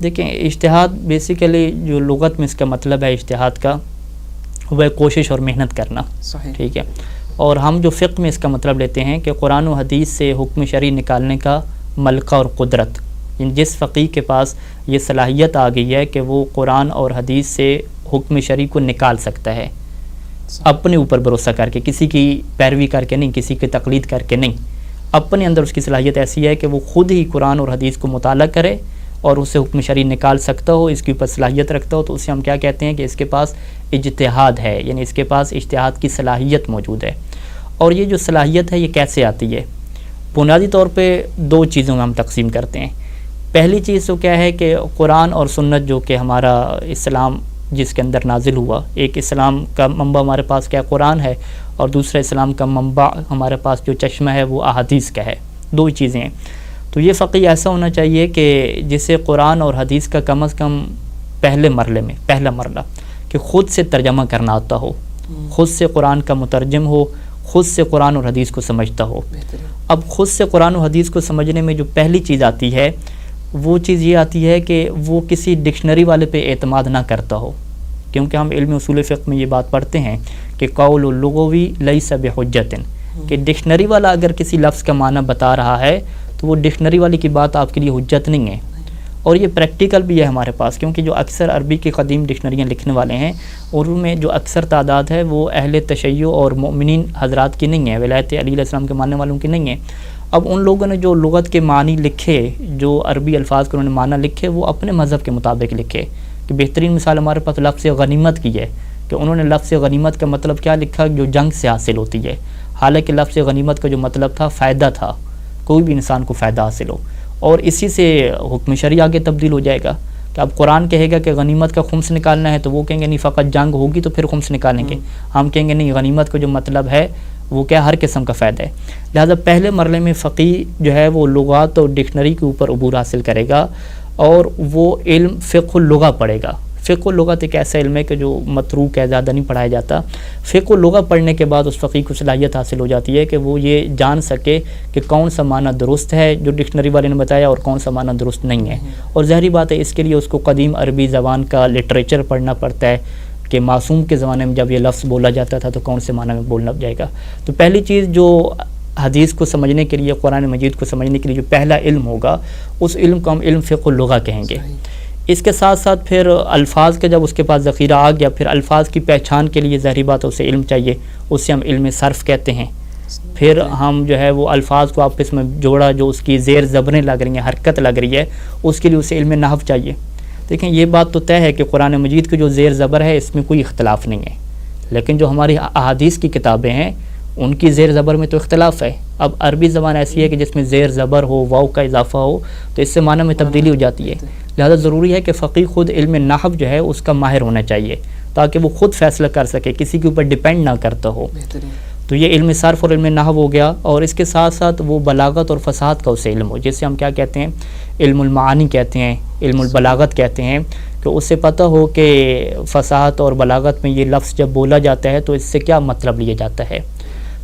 دیکھیں اجتہاد بیسیکلی جو لغت میں اس کا مطلب ہے اجتہاد کا وہ کوشش اور محنت کرنا. صحیح. ٹھیک ہے. اور ہم جو فقہ میں اس کا مطلب لیتے ہیں کہ قرآن و حدیث سے حکم شرعی نکالنے کا ملکہ اور قدرت. جس فقیہ کے پاس یہ صلاحیت آ گئی ہے کہ وہ قرآن اور حدیث سے حکم شرعی کو نکال سکتا ہے اپنے اوپر بھروسہ کر کے, کسی کی پیروی کر کے نہیں, کسی کی تقلید کر کے نہیں, اپنے اندر اس کی صلاحیت ایسی ہے کہ وہ خود ہی قرآن اور حدیث کو مطالعہ کرے اور اسے حکم شرعی نکال سکتا ہو, اس کے اوپر صلاحیت رکھتا ہو, تو اسے ہم کیا کہتے ہیں کہ اس کے پاس اجتہاد ہے, یعنی اس کے پاس اجتہاد کی صلاحیت موجود ہے. اور یہ جو صلاحیت ہے یہ کیسے آتی ہے؟ بنیادی طور پہ دو چیزوں میں ہم تقسیم کرتے ہیں. پہلی چیز تو کیا ہے کہ قرآن اور سنت جو کہ ہمارا اسلام جس کے اندر نازل ہوا, ایک اسلام کا منبع ہمارے پاس کیا قرآن ہے, اور دوسرا اسلام کا منبع ہمارے پاس جو چشمہ ہے وہ احادیث کا ہے. دو چیزیں ہیں. تو یہ فقیہ ایسا ہونا چاہیے کہ جسے قرآن اور حدیث کا کم از کم پہلے مرحلے میں پہلا مرحلہ کہ خود سے ترجمہ کرنا آتا ہو, خود سے قرآن کا مترجم ہو, خود سے قرآن اور حدیث کو سمجھتا ہو. اب خود سے قرآن و حدیث کو سمجھنے میں جو پہلی چیز آتی ہے وہ چیز یہ آتی ہے کہ وہ کسی ڈکشنری والے پہ اعتماد نہ کرتا ہو, کیونکہ ہم علم اصول فقہ میں یہ بات پڑھتے ہیں کہ قول اللغوی لیس بحجۃ, کہ ڈکشنری والا اگر کسی لفظ کا معنی بتا رہا ہے تو وہ ڈکشنری والی کی بات آپ کے لیے حجت نہیں ہے. اور یہ پریکٹیکل بھی ہے ہمارے پاس, کیونکہ جو اکثر عربی کی قدیم ڈکشنریاں لکھنے والے ہیں اور ان میں جو اکثر تعداد ہے وہ اہل تشیع اور مؤمنین حضرات کی نہیں ہے, ولایت علی علیہ السلام کے ماننے والوں کی نہیں ہے. اب ان لوگوں نے جو لغت کے معنی لکھے, جو عربی الفاظ کے انہوں نے معنی لکھے, وہ اپنے مذہب کے مطابق لکھے. کہ بہترین مثال ہمارے پاس لفظ غنیمت کی ہے کہ انہوں نے لفظ غنیمت کا مطلب کیا لکھا, جو جنگ سے حاصل ہوتی ہے, حالانکہ لفظ غنیمت کا جو مطلب تھا فائدہ تھا, کوئی بھی انسان کو فائدہ حاصل ہو. اور اسی سے حکم شرعی آگے تبدیل ہو جائے گا کہ اب قرآن کہے گا کہ غنیمت کا خمس نکالنا ہے تو وہ کہیں گے نہیں فقط جنگ ہوگی تو پھر خمس نکالیں گے. ہم کہیں گے نہیں, غنیمت کا جو مطلب ہے وہ کیا ہر قسم کا فائدہ ہے. لہذا پہلے مرحلے میں فقیہ جو ہے وہ لغات اور ڈکشنری کے اوپر عبور حاصل کرے گا اور وہ علم فقہ اللغہ پڑھے گا. فقہ اللغت ایک ایسا علم ہے کہ جو متروک ہے, زیادہ نہیں پڑھایا جاتا. فقہ اللغہ پڑھنے کے بعد اس فقیہ کو صلاحیت حاصل ہو جاتی ہے کہ وہ یہ جان سکے کہ کون سا معنی درست ہے جو ڈکشنری والے نے بتایا اور کون سا معنی درست نہیں ہے. اور ظاہری بات ہے اس کے لیے اس کو قدیم عربی زبان کا لٹریچر پڑھنا پڑتا ہے کہ معصوم کے زمانے میں جب یہ لفظ بولا جاتا تھا تو کون سے معنی میں بولنا جائے گا. تو پہلی چیز جو حدیث کو سمجھنے کے لیے, قرآن مجید کو سمجھنے کے لیے جو پہلا علم ہوگا اس علم کو ہم علم فقہ اللغہ کہیں گے. اس کے ساتھ ساتھ پھر الفاظ کا جب اس کے پاس ذخیرہ آ گیا, پھر الفاظ کی پہچان کے لیے ظاہری بات ہے اسے علم چاہیے, اسے ہم علم صرف کہتے ہیں. پھر ہم جو ہے وہ الفاظ کو آپس میں جوڑا, جو اس کی زیر زبریں لگ رہی ہیں, حرکت لگ رہی ہے, اس کے لیے اسے علم نحو چاہیے. دیکھیں یہ بات تو طے ہے کہ قرآن مجید کی جو زیر زبر ہے اس میں کوئی اختلاف نہیں ہے, لیکن جو ہماری احادیث کی کتابیں ہیں ان کی زیر زبر میں تو اختلاف ہے. اب عربی زبان ایسی ہے کہ جس میں زیر زبر ہو, واو کا اضافہ ہو, تو اس سے معنی میں تبدیلی ہو جاتی ہے. لہذا ضروری ہے کہ فقیہ خود علم نحو جو ہے اس کا ماہر ہونا چاہیے تاکہ وہ خود فیصلہ کر سکے, کسی کے اوپر ڈیپینڈ نہ کرتا ہو. تو یہ علم صرف اور علم نحو ہو گیا. اور اس کے ساتھ ساتھ وہ بلاغت اور فصاحت کا اسے علم ہو, جسے ہم کیا کہتے ہیں, علم المعانی کہتے ہیں, علم البلاغت کہتے ہیں, کہ اس سے پتہ ہو کہ فصاحت اور بلاغت میں یہ لفظ جب بولا جاتا ہے تو اس سے کیا مطلب لیا جاتا ہے.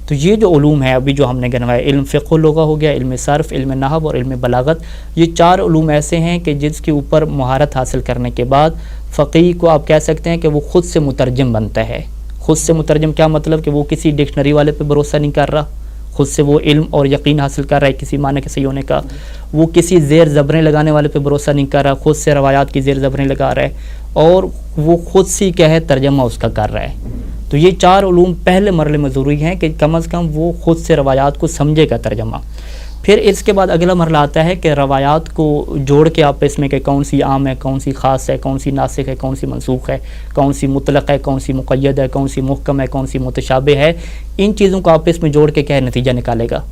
تو یہ جو علوم ہے ابھی جو ہم نے گنوایا, علم فقہ اللغہ ہو گیا, علم صرف, علم نحو اور علم بلاغت, یہ چار علوم ایسے ہیں کہ جس کے اوپر مہارت حاصل کرنے کے بعد فقیہ کو آپ کہہ سکتے ہیں کہ وہ خود سے مترجم بنتا ہے. خود سے مترجم کیا مطلب, کہ وہ کسی ڈکشنری والے پہ بھروسہ نہیں کر رہا, خود سے وہ علم اور یقین حاصل کر رہا ہے کسی معنی کے صحیح ہونے کا. وہ کسی زیر زبریں لگانے والے پہ بھروسہ نہیں کر رہا, خود سے روایات کی زیر زبریں لگا رہا ہے, اور وہ خود سے کیا ہے ترجمہ اس کا کر رہا ہے. تو یہ چار علوم پہلے مرحلے میں ضروری ہیں کہ کم از کم وہ خود سے روایات کو سمجھے گا ترجمہ. پھر اس کے بعد اگلا مرحلہ آتا ہے کہ روایات کو جوڑ کے آپس میں کہ کون سی عام ہے, کون سی خاص ہے, کون سی ناسخ ہے, کون سی منسوخ ہے, کون سی مطلق ہے, کون سی مقید ہے, کون سی محکم ہے, کون سی متشابہ ہے, ان چیزوں کو آپس میں جوڑ کے کیا نتیجہ نکالے گا.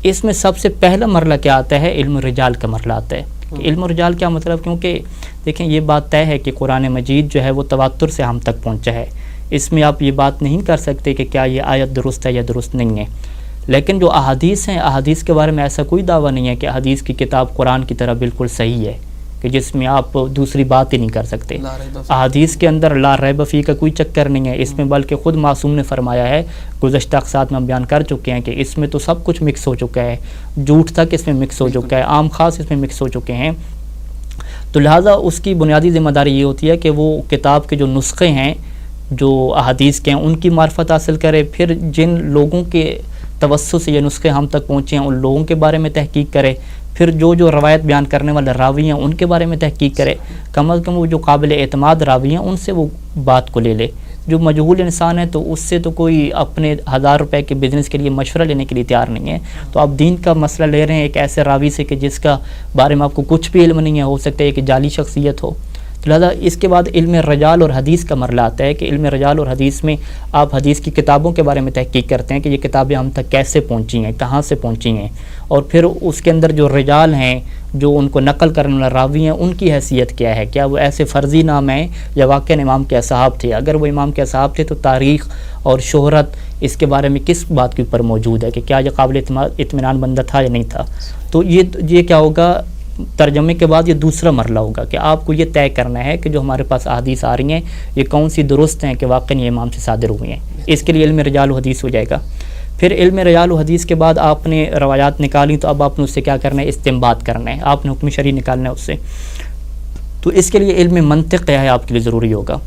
اس میں سب سے پہلا مرحلہ کیا آتا ہے, علم رجال کا مرحلہ آتا ہے. علم رجال کیا مطلب, کیونکہ دیکھیں یہ بات طے ہے کہ قرآن مجید جو ہے وہ تواتر سے ہم تک پہنچا ہے. اس میں آپ یہ بات نہیں کر سکتے کہ کیا یہ آیت درست ہے یا درست نہیں ہے. لیکن جو احادیث ہیں, احادیث کے بارے میں ایسا کوئی دعویٰ نہیں ہے کہ حدیث کی کتاب قرآن کی طرح بالکل صحیح ہے, کہ جس میں آپ دوسری بات ہی نہیں کر سکتے. احادیث کے اندر لا ریب فی کا کوئی چکر نہیں ہے اس میں, بلکہ خود معصوم نے فرمایا ہے, گزشتہ اقساط میں ہم بیان کر چکے ہیں کہ اس میں تو سب کچھ مکس ہو چکا ہے, جھوٹ تک اس میں مکس ہو چکا ہے, عام خاص اس میں مکس ہو چکے ہیں. تو لہٰذا اس کی بنیادی ذمہ داری یہ ہوتی ہے کہ وہ کتاب کے جو نسخے ہیں جو احادیث کے ہیں ان کی معرفت حاصل کرے، پھر جن لوگوں کے توسط سے یہ نسخے ہم تک پہنچے ہیں ان لوگوں کے بارے میں تحقیق کرے، پھر جو روایت بیان کرنے والے راوی ہیں ان کے بارے میں تحقیق کرے، کم از کم وہ جو قابل اعتماد راوی ہیں ان سے وہ بات کو لے لے۔ جو مجہول انسان ہے تو اس سے تو کوئی اپنے 1000 روپے کے بزنس کے لیے مشورہ لینے کے لیے تیار نہیں ہے، تو آپ دین کا مسئلہ لے رہے ہیں ایک ایسے راوی سے کہ جس کا بارے میں آپ کو کچھ بھی علم نہیں ہے، ہو سکتا ہے کہ جعلی شخصیت ہو۔ تو لہٰذا اس کے بعد علم رجال اور حدیث کا مرحلہ آتا ہے کہ علم رجال اور حدیث میں آپ حدیث کی کتابوں کے بارے میں تحقیق کرتے ہیں کہ یہ کتابیں ہم تک کیسے پہنچی ہیں، کہاں سے پہنچی ہیں، اور پھر اس کے اندر جو رجال ہیں جو ان کو نقل کرنے والے راوی ہیں ان کی حیثیت کیا ہے، کیا وہ ایسے فرضی نام ہیں یا واقعاً امام کے اصحاب تھے، اگر وہ امام کے اصحاب تھے تو تاریخ اور شہرت اس کے بارے میں کس بات کے اوپر موجود ہے کہ کیا یہ قابل اطمینان بندہ تھا یا نہیں تھا۔ تو یہ کیا ہوگا، ترجمے کے بعد یہ دوسرا مرحلہ ہوگا کہ آپ کو یہ طے کرنا ہے کہ جو ہمارے پاس احادیث آ رہی ہیں یہ کون سی درست ہیں کہ واقعی یہ امام سے صادر ہوئی ہیں، اس کے لیے علم رجال و حدیث ہو جائے گا۔ پھر علم رجال و حدیث کے بعد آپ نے روایات نکالی تو اب آپ نے اس سے کیا کرنا ہے، استنباط کرنا ہے، آپ نے حکم شرعی نکالنا ہے اس سے۔ تو اس کے لیے علم منطق کیا ہے آپ کے لیے ضروری ہوگا،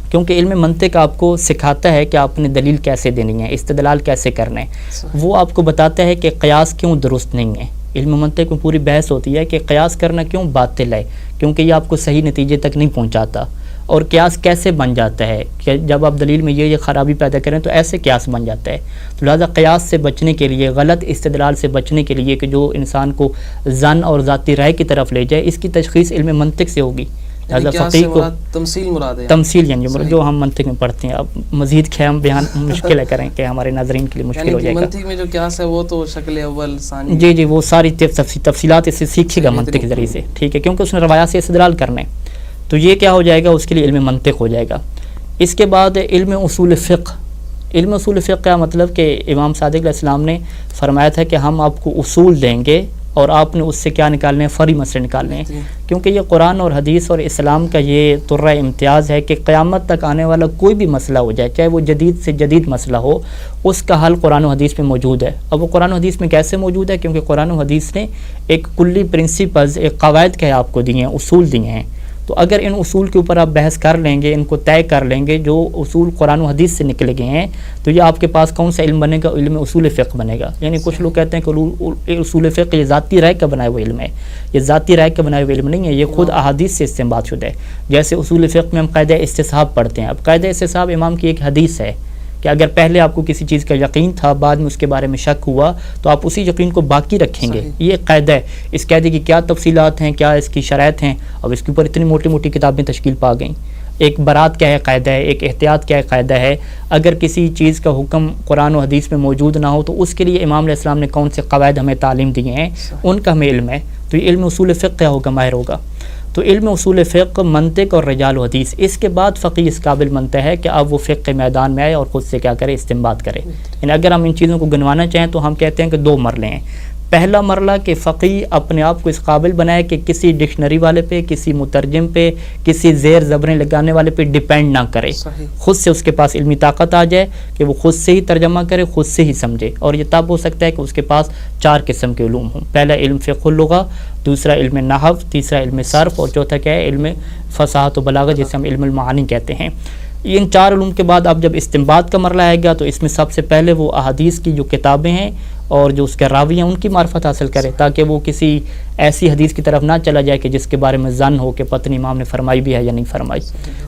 کیونکہ علم منطق آپ کو سکھاتا ہے کہ آپ نے دلیل کیسے دینی ہے، استدلال کیسے کرنا ہے، وہ آپ کو بتاتا ہے کہ قیاس کیوں درست نہیں ہے۔ علم منطق میں پوری بحث ہوتی ہے کہ قیاس کرنا کیوں باطل ہے، کیونکہ یہ آپ کو صحیح نتیجے تک نہیں پہنچاتا، اور قیاس کیسے بن جاتا ہے کہ جب آپ دلیل میں یہ خرابی پیدا کریں تو ایسے قیاس بن جاتا ہے۔ تو لہٰذا قیاس سے بچنے کے لیے، غلط استدلال سے بچنے کے لیے کہ جو انسان کو ظن اور ذاتی رائے کی طرف لے جائے، اس کی تشخیص علم منطق سے ہوگی۔ لہٰذا فقیہ کو تمثیل یعنی جو ہم منطق میں پڑھتے ہیں، اب مزید خیام بیان مشکل ہے کریں کہ ہمارے ناظرین کے لیے مشکل ہو جائے گا۔ منطق میں جو قیاس ہے وہ تو شکل اول ثانی، جی وہ ساری تفصیلات اس سے سیکھے گا منطق کے ذریعے سے، ٹھیک ہے، کیونکہ اس نے روایات سے استدلال کرنا ہے۔ تو یہ کیا ہو جائے گا، اس کے لیے علم منطق ہو جائے گا۔ اس کے بعد علم اصول فقہ۔ علم اصول فقہ کا مطلب کہ امام صادق علیہ السلام نے فرمایا تھا کہ ہم آپ کو اصول دیں گے اور آپ نے اس سے کیا نکالنے ہیں، فرعی مسئلے نکالنے ہیں، کیونکہ یہ قرآن اور حدیث اور اسلام کا یہ طرہ امتیاز ہے کہ قیامت تک آنے والا کوئی بھی مسئلہ ہو جائے، چاہے وہ جدید سے جدید مسئلہ ہو، اس کا حل قرآن و حدیث میں موجود ہے۔ اب وہ قرآن و حدیث میں کیسے موجود ہے، کیونکہ قرآن و حدیث نے ایک کلی پرنسپلز، ایک قواعد کے آپ کو دیے ہیں، اصول دیے ہیں۔ تو اگر ان اصول کے اوپر آپ بحث کر لیں گے، ان کو طے کر لیں گے، جو اصول قرآن و حدیث سے نکلے گئے ہیں، تو یہ آپ کے پاس کون سا علم بنے گا، علم اصول فقہ بنے گا۔ یعنی کچھ لوگ کہتے ہیں کہ اصول فقہ یہ ذاتی رائے کا بنایا ہوا علم ہے، یہ ذاتی رائے کا بنایا ہوا علم نہیں ہے، یہ خود احادیث سے استنباط شدہ ہے۔ جیسے اصول فقہ میں ہم قاعدہ استصحاب پڑھتے ہیں، اب قاعدہ استصحاب امام کی ایک حدیث ہے کہ اگر پہلے آپ کو کسی چیز کا یقین تھا، بعد میں اس کے بارے میں شک ہوا، تو آپ اسی یقین کو باقی رکھیں گے۔ یہ ایک قاعدہ ہے، اس قاعدے کی کیا تفصیلات ہیں، کیا اس کی شرائط ہیں، اب اس کے اوپر اتنی موٹی موٹی کتابیں تشکیل پا گئیں۔ ایک برات کیا ہے قاعدہ ہے، ایک احتیاط کیا ہے قاعدہ ہے، اگر کسی چیز کا حکم قرآن و حدیث میں موجود نہ ہو تو اس کے لیے امام علیہ السلام نے کون سے قواعد ہمیں تعلیم دیے ہیں، ان کا ہمیں علم ہے۔ تو یہ علم اصول فقہ کیا ہوگا، ماہر ہوگا۔ تو علم اصول فقہ، منطق اور رجال و حدیث۔ اس کے بعد فقیہ اس قابل بنتا ہے کہ اب وہ فقہ کے میدان میں آئے اور خود سے کیا کرے، استنباط کرے۔ یعنی اگر ہم ان چیزوں کو گنوانا چاہیں تو ہم کہتے ہیں کہ 2 مرحلے ہیں۔ پہلا مرحلہ کہ فقیہ اپنے آپ کو اس قابل بنائے کہ کسی ڈکشنری والے پہ، کسی مترجم پہ، کسی زیر زبریں لگانے والے پہ ڈیپینڈ نہ کرے، خود سے اس کے پاس علمی طاقت آ جائے کہ وہ خود سے ہی ترجمہ کرے، خود سے ہی سمجھے۔ اور یہ تب ہو سکتا ہے کہ اس کے پاس 4 قسم کے علوم ہوں۔ پہلا علم فقہ اللغہ، دوسرا علم نحو، تیسرا علم صرف، اور چوتھا کیا ہے، علم فصاحت و بلاغت، جسے ہم علم المعانی کہتے ہیں۔ ان 4 علوم کے بعد اب جب استنباط کا مرحلہ آئے گا تو اس میں سب سے پہلے وہ احادیث کی جو کتابیں ہیں اور جو اس کے راوی ہیں ان کی معرفت حاصل کرے، تاکہ وہ کسی ایسی حدیث کی طرف نہ چلا جائے کہ جس کے بارے میں ظن ہو کہ پتہ نہیں امام نے فرمائی بھی ہے یا نہیں فرمائی۔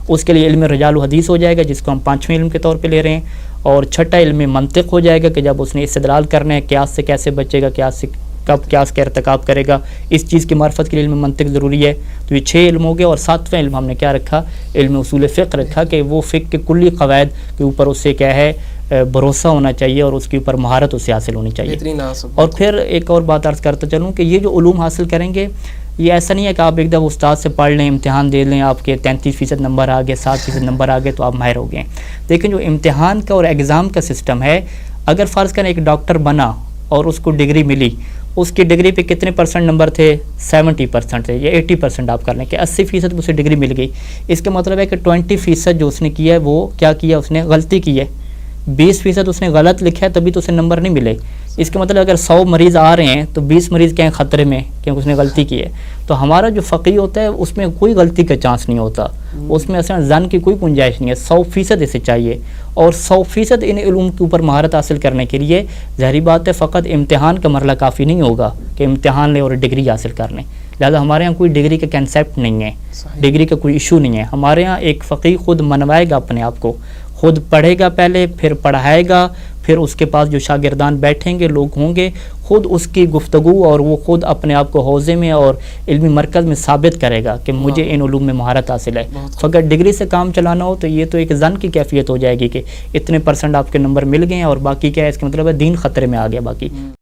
اس کے لیے علم رجال و حدیث ہو جائے گا، جس کو ہم 5ویں علم کے طور پہ لے رہے ہیں۔ اور چھٹا علم منطق ہو جائے گا کہ جب اس نے استدلال کرنا ہے، قیاس سے کیسے بچے گا، قیاس سے کب قیاس کا ارتکاب کرے گا، اس چیز کی معرفت کے لیے علم منطق ضروری ہے۔ تو یہ 6 علم ہو گئے، اور 7واں علم ہم نے کیا رکھا، علم اصول فقہ رکھا کہ وہ فقہ کے کلی قواعد کے اوپر اس سے کیا ہے، بھروسہ ہونا چاہیے اور اس کے اوپر مہارت اسے حاصل ہونی چاہیے۔ اور پھر ایک اور بات عرض کرتا چلوں کہ یہ جو علوم حاصل کریں گے، یہ ایسا نہیں ہے کہ آپ ایک دفعہ استاد سے پڑھ لیں، امتحان دے لیں، آپ کے 33% نمبر آ گئے، 7% نمبر آ گئے تو آپ ماہر ہو گئے۔ لیکن جو امتحان کا اور ایگزام کا سسٹم ہے، اگر فرض کریں ایک ڈاکٹر بنا اور اس کو ڈگری ملی، اس کی ڈگری پہ کتنے % نمبر تھے، 70% تھے، یا 80% آپ کر لیں کہ 80% اسے ڈگری مل گئی۔ اس کا مطلب ہے کہ 20% جو اس نے کیا ہے وہ کیا کیا، اس نے غلطی کی ہے۔ 20% اس نے غلط لکھا ہے تبھی تو اسے نمبر نہیں ملے. اس کا مطلب اگر 100 مریض آ رہے ہیں تو 20 مریض کہیں خطرے میں کیونکہ اس نے غلطی کی ہے. تو ہمارا جو فقیہ ہوتا ہے اس میں کوئی غلطی کا چانس نہیں ہوتا, اس میں اصلا زن کی کوئی گنجائش نہیں ہے. 100% اسے چاہیے, اور 100% ان علوم کے اوپر مہارت حاصل کرنے کے لیے ظاہری بات ہے فقط امتحان کا مرحلہ کافی نہیں ہوگا کہ امتحان لیں اور ڈگری حاصل کر لیں. لہٰذا ہمارے یہاں کوئی ڈگری کا کنسیپٹ نہیں ہے, ڈگری کا کوئی ایشو نہیں ہے. ہمارے یہاں ایک فقیہ خود منوائے گا اپنے آپ کو, خود پڑھے گا پہلے, پھر پڑھائے گا, پھر اس کے پاس جو شاگردان بیٹھیں گے لوگ ہوں گے, خود اس کی گفتگو اور وہ خود اپنے آپ کو حوزے میں اور علمی مرکز میں ثابت کرے گا کہ مجھے ان علوم میں مہارت حاصل ہے. تو اگر ڈگری سے کام چلانا ہو تو یہ تو ایک زن کی کیفیت ہو جائے گی کہ اتنے % آپ کے نمبر مل گئے ہیں اور باقی کیا ہے, اس کا مطلب ہے دین خطرے میں آ گیا باقی.